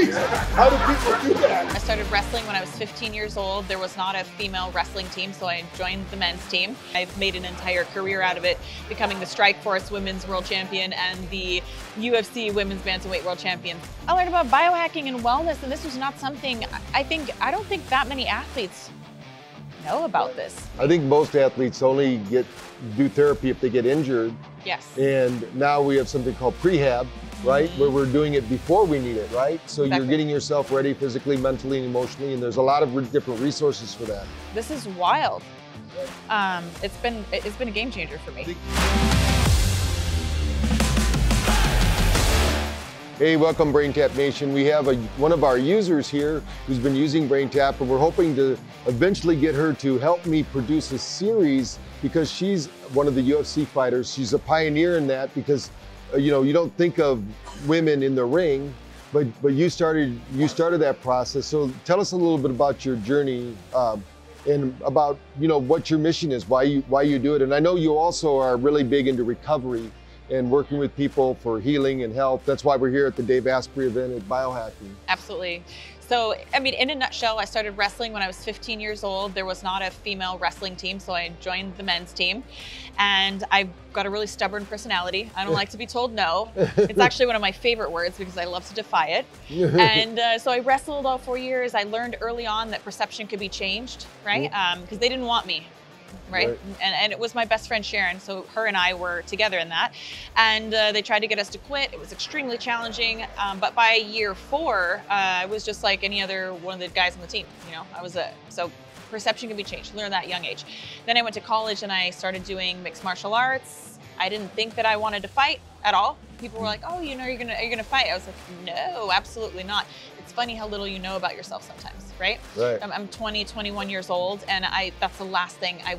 Jeez, how do people do that? I started wrestling when I was 15 years old. There was not a female wrestling team, so I joined the men's team. I've made an entire career out of it, becoming the Strikeforce Women's World Champion and the UFC Women's Bantamweight World Champion. I learned about biohacking and wellness, and this was not something I don't think that many athletes know about this. I think most athletes only do therapy if they get injured. Yes. And now we have something called prehab, right? Where we're doing it before we need it, right? So Exactly. You're getting yourself ready physically, mentally, and emotionally, and there's a lot of different resources for that. This is wild. It's been a game changer for me. Hey, welcome BrainTap Nation. We have one of our users here who's been using BrainTap, and we're hoping to eventually get her to help me produce a series because she's one of the UFC fighters. She's a pioneer in that because you don't think of women in the ring, but you started that process. So tell us a little bit about your journey and about what your mission is, why you do it. And I know you also are really big into recovery and working with people for healing and health. That's why we're here at the Dave Asprey event at Biohacking. Absolutely. So, I mean, in a nutshell, I started wrestling when I was 15 years old. There was not a female wrestling team, so I joined the men's team. And I've got a really stubborn personality. I don't like to be told no. It's actually one of my favorite words because I love to defy it. And so I wrestled all 4 years. I learned early on that perception could be changed, right? Because they didn't want me. Right? And it was my best friend Sharon, so her and I were together in that, and they tried to get us to quit. It was extremely challenging, but by year 4 I was just like any other one of the guys on the team. So perception can be changed. Learn that at a young age. Then I went to college and I started doing mixed martial arts. I didn't think that I wanted to fight at all. People were like, "Oh, you're gonna fight." I was like, "No, absolutely not." It's funny how little you know about yourself sometimes, right? I'm 20, 21 years old, and that's the last thing I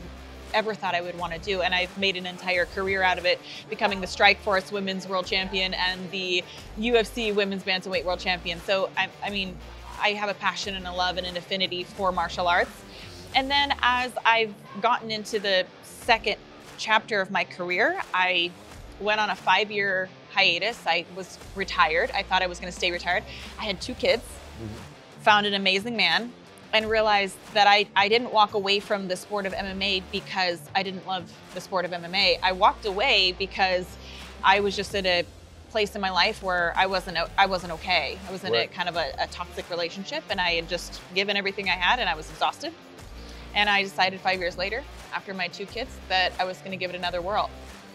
ever thought I would want to do, and I've made an entire career out of it, becoming the Strikeforce Women's World Champion and the UFC Women's Bantamweight World Champion. So I mean, I have a passion and a love and an affinity for martial arts. And then as I've gotten into the second chapter of my career, I went on a 5-year hiatus. I was retired. I thought I was going to stay retired. I had 2 kids, found an amazing man, and realized that I didn't walk away from the sport of MMA because I didn't love the sport of MMA. I walked away because I was just at a place in my life where I wasn't okay. I was in a kind of a toxic relationship, and I had just given everything I had, and I was exhausted. And I decided 5 years later, after my 2 kids, that I was going to give it another whirl.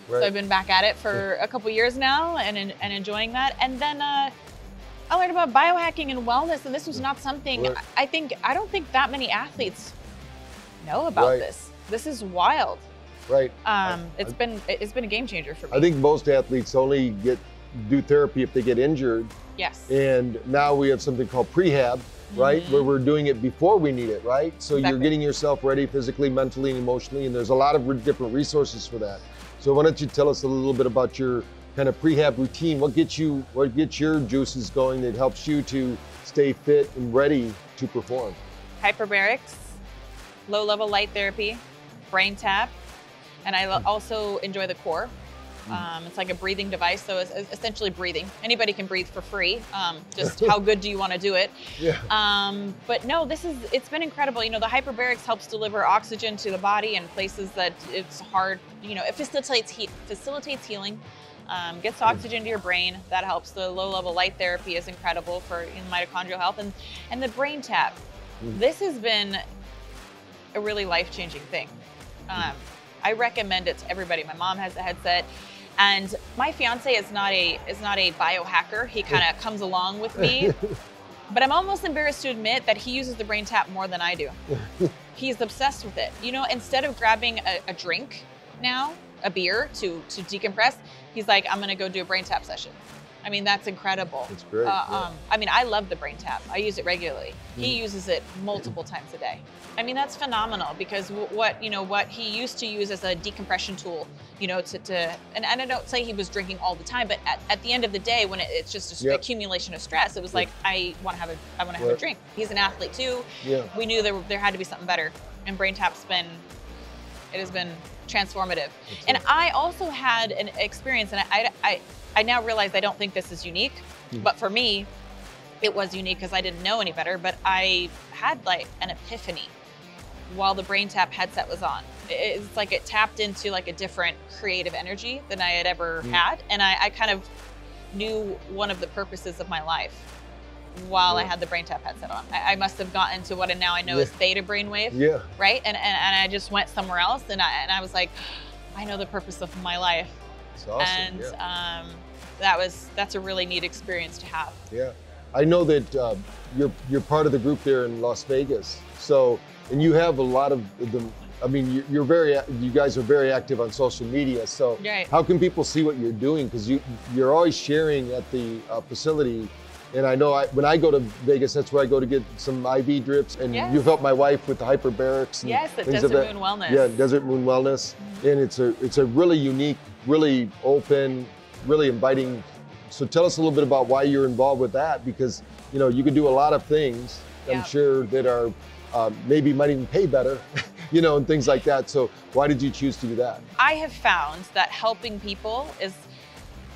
So I've been back at it for a couple years now and enjoying that. And then I learned about biohacking and wellness, and this was not something I don't think that many athletes know about this. This is wild. Right. It's been a game changer for me. I think most athletes only do therapy if they get injured. Yes. And now we have something called prehab, right? Where we're doing it before we need it, right? So You're getting yourself ready physically, mentally, and emotionally, and there's a lot of different resources for that. So why don't you tell us a little bit about your kind of prehab routine? What gets your juices going that helps you to stay fit and ready to perform? Hyperbarics, low-level light therapy, BrainTap, and I also enjoy the core. It's like a breathing device, so it's essentially breathing. Anybody can breathe for free. Just how good do you want to do it? But no, it's been incredible. The hyperbarics helps deliver oxygen to the body in places that it's hard. It facilitates healing. Gets oxygen to your brain. That helps. The low-level light therapy is incredible for mitochondrial health, and the BrainTap. This has been a really life-changing thing. I recommend it to everybody. My mom has a headset, and my fiance is not a biohacker. He kind of comes along with me, but I'm almost embarrassed to admit that he uses the BrainTap more than I do. He's obsessed with it. Instead of grabbing a drink now, a beer to decompress, he's like, I'm gonna go do a BrainTap session. I mean, that's incredible. That's great. I mean, I love the BrainTap. I use it regularly. He uses it multiple times a day. I mean, that's phenomenal because what he used to use as a decompression tool, and I don't say he was drinking all the time, but at the end of the day, when it's just an accumulation of stress, it was like, I want to have a drink. He's an athlete too. We knew there had to be something better, and BrainTap's has been transformative. And I also had an experience, and I now realize I don't think this is unique, but for me, it was unique because I didn't know any better, but I had like an epiphany while the BrainTap headset was on. It's like it tapped into like a different creative energy than I had ever had. And I kind of knew one of the purposes of my life while I had the BrainTap headset on. I must have gotten to what now I know is theta brainwave, right? And I just went somewhere else, and I was like, I know the purpose of my life. It's awesome. And that's a really neat experience to have. Yeah, I know that you're part of the group there in Las Vegas. So, and you have a lot of them. I mean, you guys are very active on social media. So, how can people see what you're doing? Because you're always sharing at the facility. And I know when I go to Vegas, that's where I go to get some IV drips. And you've helped my wife with the hyperbarics. And the Desert Moon Wellness. Yeah, Desert Moon Wellness. And it's a really unique, really open, really inviting. So tell us a little bit about why you're involved with that, because you can do a lot of things, I'm sure, that are maybe might even pay better, and things like that. So why did you choose to do that? I have found that helping people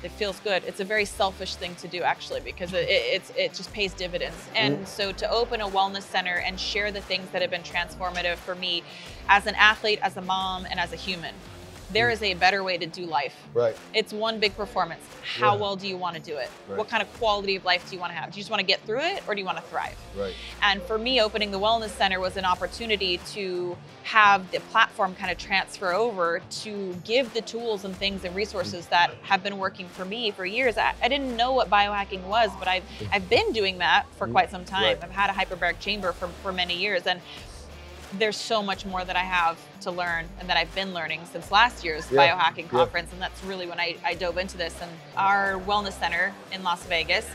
it feels good. It's a very selfish thing to do, actually, because it just pays dividends. And so to open a wellness center and share the things that have been transformative for me as an athlete, as a mom, and as a human, there is a better way to do life. Right. It's one big performance. How well do you want to do it? Right. What kind of quality of life do you want to have? Do you just want to get through it, or do you want to thrive? Right. And for me, opening the Wellness Center was an opportunity to have the platform kind of transfer over to give the tools and things and resources that have been working for me for years. I didn't know what biohacking was, but I've been doing that for quite some time. Right. I've had a hyperbaric chamber for many years, and there's so much more that I have to learn and that I've been learning since last year's biohacking conference. And that's really when I dove into this. And our wellness center in Las Vegas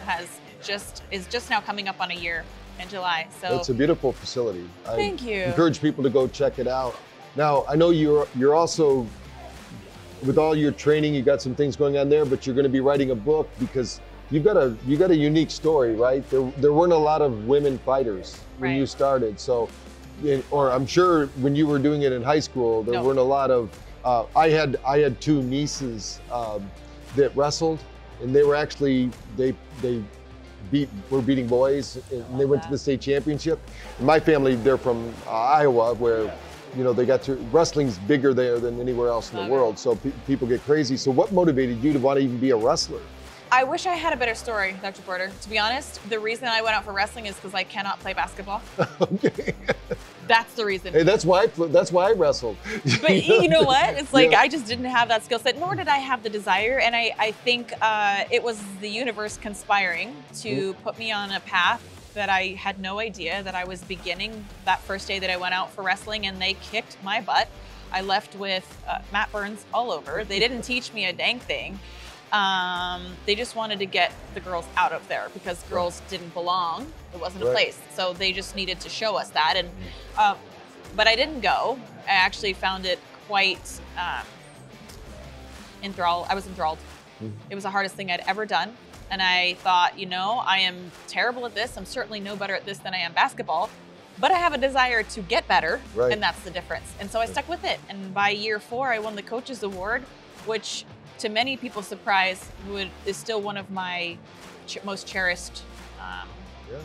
is just now coming up on a year in July. So it's a beautiful facility. Thank you. I encourage people to go check it out. Now, I know you're also, with all your training, you got some things going on there, but you're going to be writing a book because you got a unique story, right? There weren't a lot of women fighters when you started. So, or I'm sure when you were doing it in high school, there weren't a lot of. I had two nieces that wrestled, and they were actually they were beating boys, and they went to the state championship. In my family, they're from Iowa, where they got to wrestling's bigger there than anywhere else in the world. So people get crazy. So what motivated you to want to even be a wrestler? I wish I had a better story, Dr. Porter. To be honest, the reason I went out for wrestling is because I cannot play basketball. Okay. That's the reason. Hey, that's why I wrestled. But you know what? It's like I just didn't have that skill set, nor did I have the desire. And I think it was the universe conspiring to put me on a path that I had no idea that I was beginning that first day that I went out for wrestling, and they kicked my butt. I left with Matt Burns all over. They didn't teach me a dang thing. They just wanted to get the girls out of there because girls didn't belong. It wasn't a place. So they just needed to show us that. And but I didn't go. I actually found it quite enthralled. I was enthralled. It was the hardest thing I'd ever done. And I thought, I am terrible at this. I'm certainly no better at this than I am basketball, but I have a desire to get better. And that's the difference. And so I stuck with it. And by year 4, I won the Coaches Award, which to many people's surprise is still one of my most cherished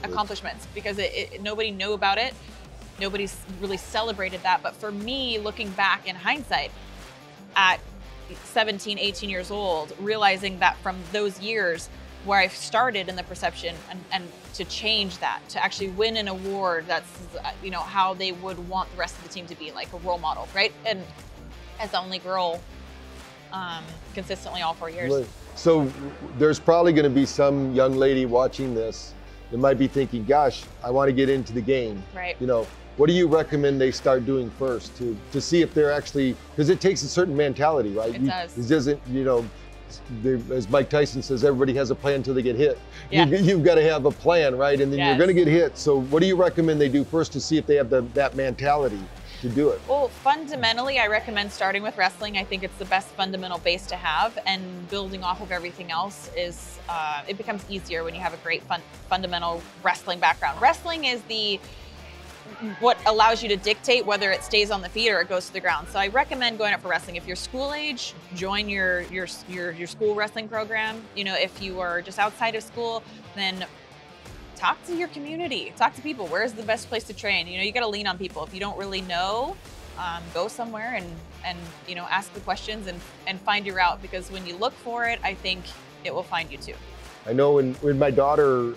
accomplishments, because nobody knew about it. Nobody's really celebrated that. But for me, looking back in hindsight at 17, 18 years old, realizing that from those years where I started in the perception and to change that, to actually win an award, that's how they would want the rest of the team to be, like a role model, right? And as the only girl consistently all 4 years. Right. So there's probably going to be some young lady watching this that might be thinking, gosh, I want to get into the game. Right. What do you recommend they start doing first to see if they're actually, because it takes a certain mentality, right? It does. It doesn't, as Mike Tyson says, everybody has a plan until they get hit. Yeah. You've got to have a plan, right? And then you're going to get hit. So what do you recommend they do first to see if they have that mentality to do it? Well, fundamentally, I recommend starting with wrestling. I think it's the best fundamental base to have, and building off of everything else is, it becomes easier when you have a great fundamental wrestling background. Wrestling is what allows you to dictate whether it stays on the feet or it goes to the ground. So I recommend going up for wrestling. If you're school age, join your school wrestling program. If you are just outside of school, then talk to your community, talk to people. Where's the best place to train? You know, you got to lean on people. If you don't really know, go somewhere and you know, ask the questions and find your route, because when you look for it, I think it will find you too. I know when my daughter,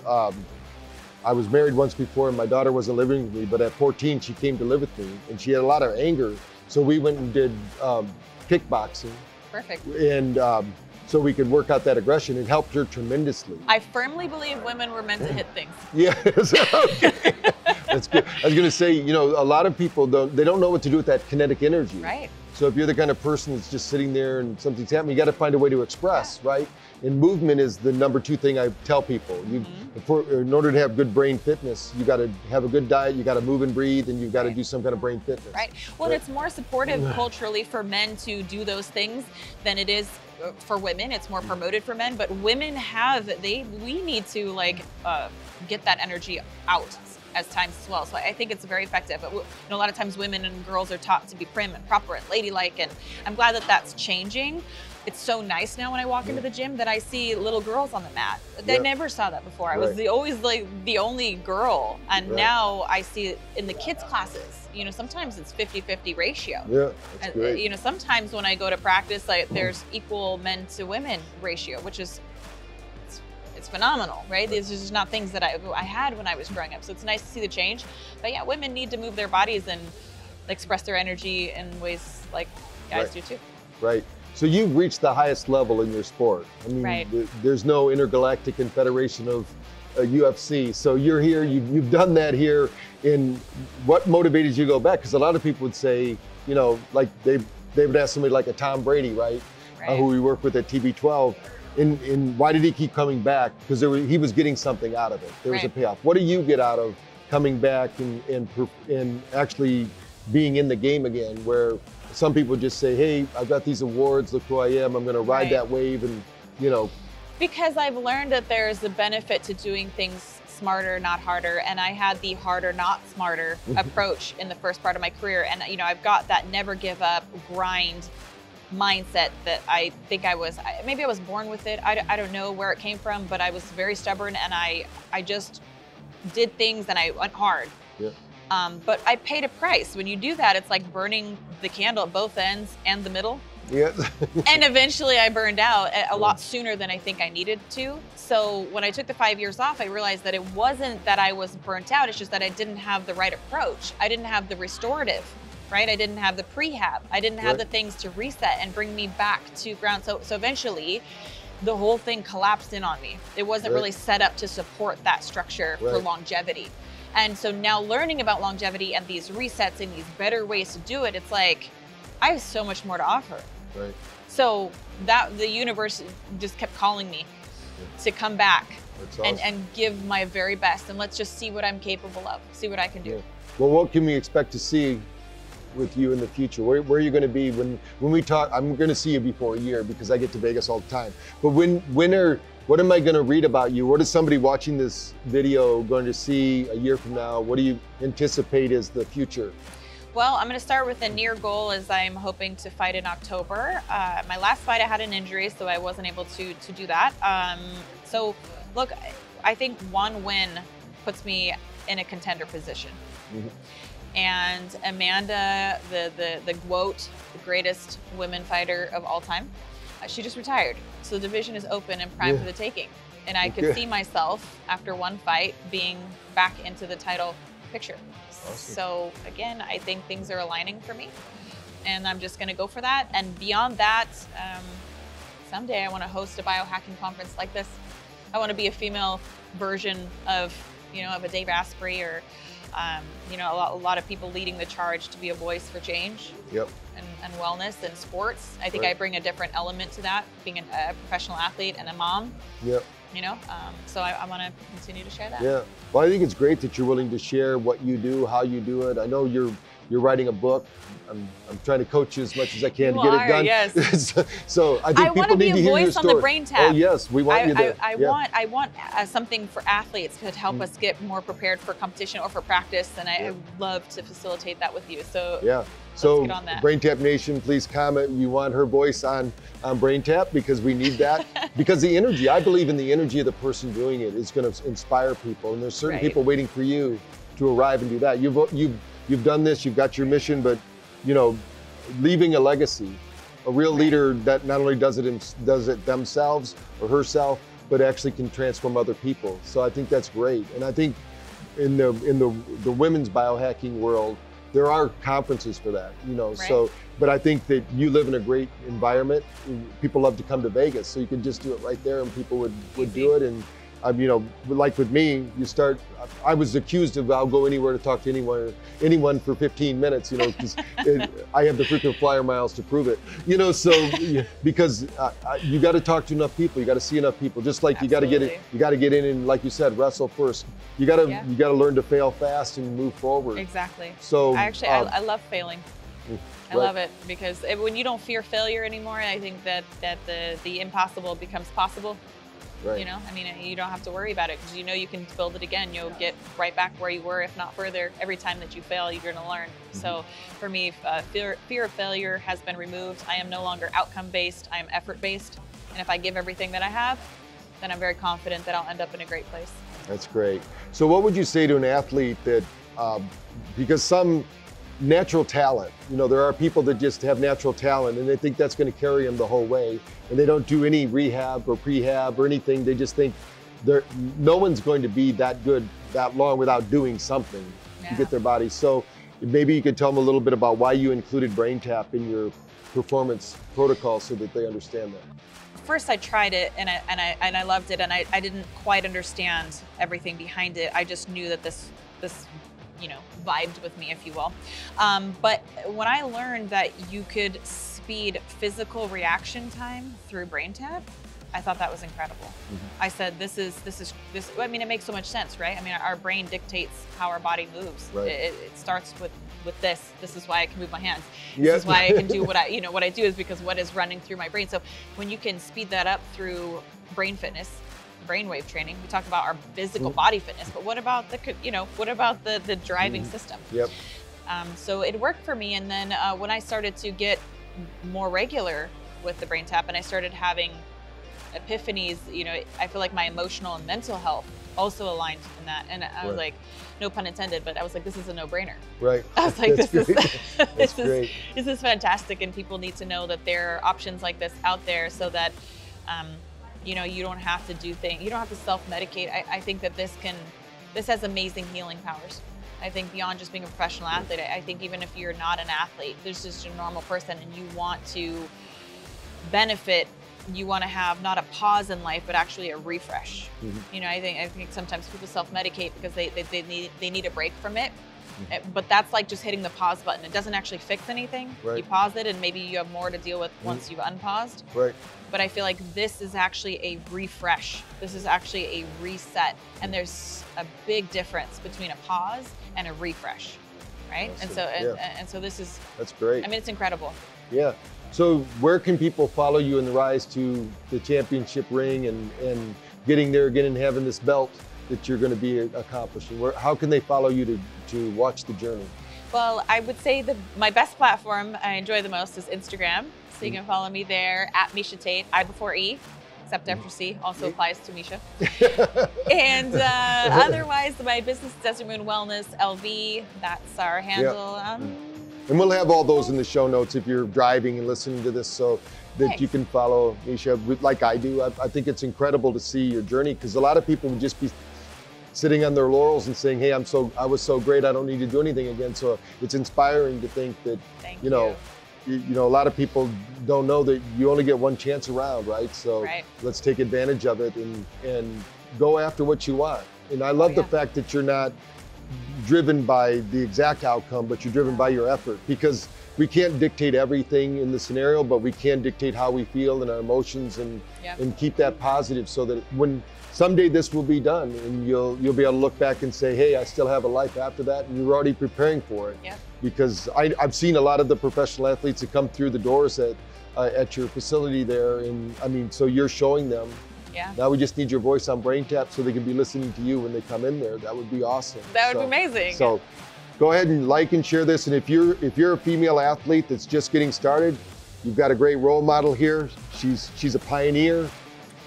I was married once before and my daughter wasn't living with me, but at 14 she came to live with me and she had a lot of anger. So we went and did kickboxing. Perfect. And so we could work out that aggression. It helped her tremendously. I firmly believe women were meant to hit things. Yes, okay. That's good. I was gonna say, you know, a lot of people don't know what to do with that kinetic energy. Right. So if you're the kind of person that's just sitting there and something's happening, you got to find a way to express, right? And movement is the #2 thing I tell people. In order to have good brain fitness, you got to have a good diet, you got to move and breathe, and you've got to do some kind of brain fitness. Right. Well, it's more supportive culturally for men to do those things than it is for women. It's more promoted for men, but women we need to like get that energy out as times as well. So I think it's very effective. But you know, a lot of times women and girls are taught to be prim and proper and ladylike, and I'm glad that that's changing. It's so nice now when I walk into the gym that I see little girls on the mat. I never saw that before. I was always like the only girl, and now I see it in the kids classes. You know, sometimes it's 50-50 ratio. Yeah, that's great. You know, sometimes when I go to practice, like there's equal men to women ratio, which is it's phenomenal, right? These are just not things that I had when I was growing up. So it's nice to see the change. But yeah, women need to move their bodies and express their energy in ways like guys do too. Right. So you've reached the highest level in your sport. I mean, there's no intergalactic confederation of UFC. So you're here, you've done that here. In what motivated you to go back? Because a lot of people would say, you know, like they would ask somebody like a Tom Brady, right? Who we work with at TB12. And why did he keep coming back? Because he was getting something out of it. There was a payoff. What do you get out of coming back and actually being in the game again, where some people just say, hey, I've got these awards, look who I am, I'm going to ride that wave, and, you know. Because I've learned that there's a benefit to doing things smarter, not harder, and I had the harder, not smarter approach in the first part of my career. And, you know, I've got that never give up, grind mindset that I think maybe I was born with it. I don't know where it came from, but I was very stubborn, and I just did things and I went hard. Yeah. But I paid a price. When you do that, it's like burning the candle at both ends and the middle. Yeah. And eventually I burned out a lot sooner than I think I needed to. So when I took the 5 years off, I realized that it wasn't that I was burnt out. It's just that I didn't have the right approach. I didn't have the restorative, right? I didn't have the prehab. I didn't have the things to reset and bring me back to ground. So eventually the whole thing collapsed in on me. It wasn't really set up to support that structure for longevity. And so now learning about longevity and these resets and these better ways to do it, it's like, I have so much more to offer. Right. So that the universe just kept calling me to come back and give my very best. And let's just see what I'm capable of, see what I can do. Yeah. Well, what can we expect to see with you in the future? Where are you going to be when we talk? I'm going to see you before a year because I get to Vegas all the time. But what am I going to read about you? What is somebody watching this video going to see a year from now? What do you anticipate as the future? Well, I'm going to start with a near goal, as I'm hoping to fight in October. My last fight, I had an injury, so I wasn't able to do that. So look, I think one win puts me in a contender position. And Amanda, the GWOAT, the greatest women fighter of all time, she just retired. So the division is open and prime for the taking. And I could see myself, after one fight, being back into the title picture. Awesome. So again, I think things are aligning for me. And I'm just gonna go for that. And beyond that, someday I wanna host a biohacking conference like this. I wanna be a female version of a Dave Asprey, or a lot of people leading the charge to be a voice for change. Yep. And wellness and sports. I think I bring a different element to that, being a professional athlete and a mom. Yep. So I want to continue to share that. Yeah. Well, I think it's great that you're willing to share what you do, how you do it. I know you're writing a book. I'm trying to coach you as much as I can to get it done. Yes. So I think people need to hear your story. I want to be a voice on the BrainTap. Oh yes, we want you there. I want something for athletes to help us get more prepared for competition or for practice, and I would love to facilitate that with you. So So get on that. BrainTap Nation, please comment. You want her voice on BrainTap, because we need that. Because the energy, I believe in the energy of the person doing it is going to inspire people. And there's certain people waiting for you to arrive and do that. You've done this, you've got your mission, but you know, leaving a legacy. A real leader that not only does it themselves or herself, but actually can transform other people. So I think that's great. And I think in the women's biohacking world, there are conferences for that, you know. So, but I think that you live in a great environment. People love to come to Vegas, so you can just do it right there, and people would do it. And you know, like with me, I was accused of I'll go anywhere to talk to anyone for 15 minutes, you know, because I have the frequent flyer miles to prove it, you know. So because you got to talk to enough people, you got to see enough people. Just like you got to get in and, like you said, wrestle first. You got to learn to fail fast and move forward. Exactly. So I love failing. I love it, because when you don't fear failure anymore, I think that the impossible becomes possible. Right. You know, I mean, you don't have to worry about it, because you know you can build it again. You'll get right back where you were, if not further. Every time that you fail, you're going to learn. So for me, fear of failure has been removed. I am no longer outcome-based. I am effort-based. And if I give everything that I have, then I'm very confident that I'll end up in a great place. That's great. So what would you say to an athlete that, because some natural talent, you know, there are people that just have natural talent and they think that's going to carry them the whole way, and they don't do any rehab or prehab or anything. They just think no one's going to be that good that long without doing something to get their body. So maybe you could tell them a little bit about why you included BrainTap in your performance protocol so that they understand that. First, I tried it and I loved it, and I didn't quite understand everything behind it. I just knew that this you know, vibed with me, if you will. But when I learned that you could speed physical reaction time through BrainTap, I thought that was incredible. I said, this. I mean, it makes so much sense, right? I mean, our brain dictates how our body moves. It starts with this. This is why I can move my hands. This is why I can do what I do is because what is running through my brain. So when you can speed that up through brain fitness, brainwave training, we talk about our physical body fitness, but what about the driving system? So it worked for me. And then when I started to get more regular with the BrainTap and I started having epiphanies, you know, I feel like my emotional and mental health also aligned in that. And I was like, no pun intended, but I was like, this is a no-brainer. I was like, this is fantastic, and people need to know that there are options like this out there, so that you know, you don't have to do things, you don't have to self-medicate. I think that this has amazing healing powers. I think beyond just being a professional athlete, I think even if you're not an athlete, there's just a normal person and you want to benefit, you want to have not a pause in life, but actually a refresh. You know, I think sometimes people self-medicate because they need a break from it. But that's like just hitting the pause button. It doesn't actually fix anything. You pause it and maybe you have more to deal with once you've unpaused. But I feel like this is actually a refresh. This is actually a reset. And there's a big difference between a pause and a refresh, right? Awesome. And so this is... That's great. I mean, it's incredible. Yeah. So where can people follow you in the rise to the championship ring and getting there again and having this belt that you're going to be accomplishing? How can they follow you to watch the journey? Well, I would say my best platform I enjoy the most is Instagram. So you can follow me there at Miesha Tate, I before E, except after C, also applies to Miesha. And otherwise, my business is Desert Moon Wellness LV. That's our handle. And we'll have all those in the show notes if you're driving and listening to this, so that you can follow Miesha like I do. I think it's incredible to see your journey, because a lot of people would just be sitting on their laurels and saying, hey, I was so great, I don't need to do anything again. So it's inspiring to think that, you know, a lot of people don't know that you only get one chance around, right? So let's take advantage of it and go after what you want. And I love the fact that you're not driven by the exact outcome, but you're driven by your effort, because we can't dictate everything in the scenario, but we can dictate how we feel and our emotions, and keep that positive, so that when someday this will be done and you'll be able to look back and say, hey, I still have a life after that, and you're already preparing for it. Because I've seen a lot of the professional athletes that come through the doors at your facility there, and I mean, so you're showing them. Now we just need your voice on BrainTap so they can be listening to you when they come in there. That would be awesome. That would be amazing. So go ahead and like and share this. And if you're a female athlete that's just getting started, you've got a great role model here. She's a pioneer,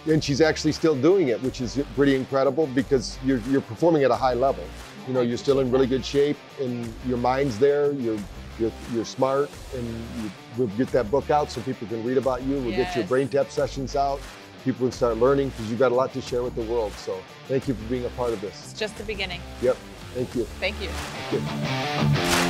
and she's actually still doing it, which is pretty incredible because you're performing at a high level. You know, you're still in really good shape, and your mind's there. You're smart, and we'll get that book out so people can read about you. We'll get your BrainTap sessions out. People can start learning because you've got a lot to share with the world. So thank you for being a part of this. It's just the beginning. Yep. Thank you. Thank you. Thank you.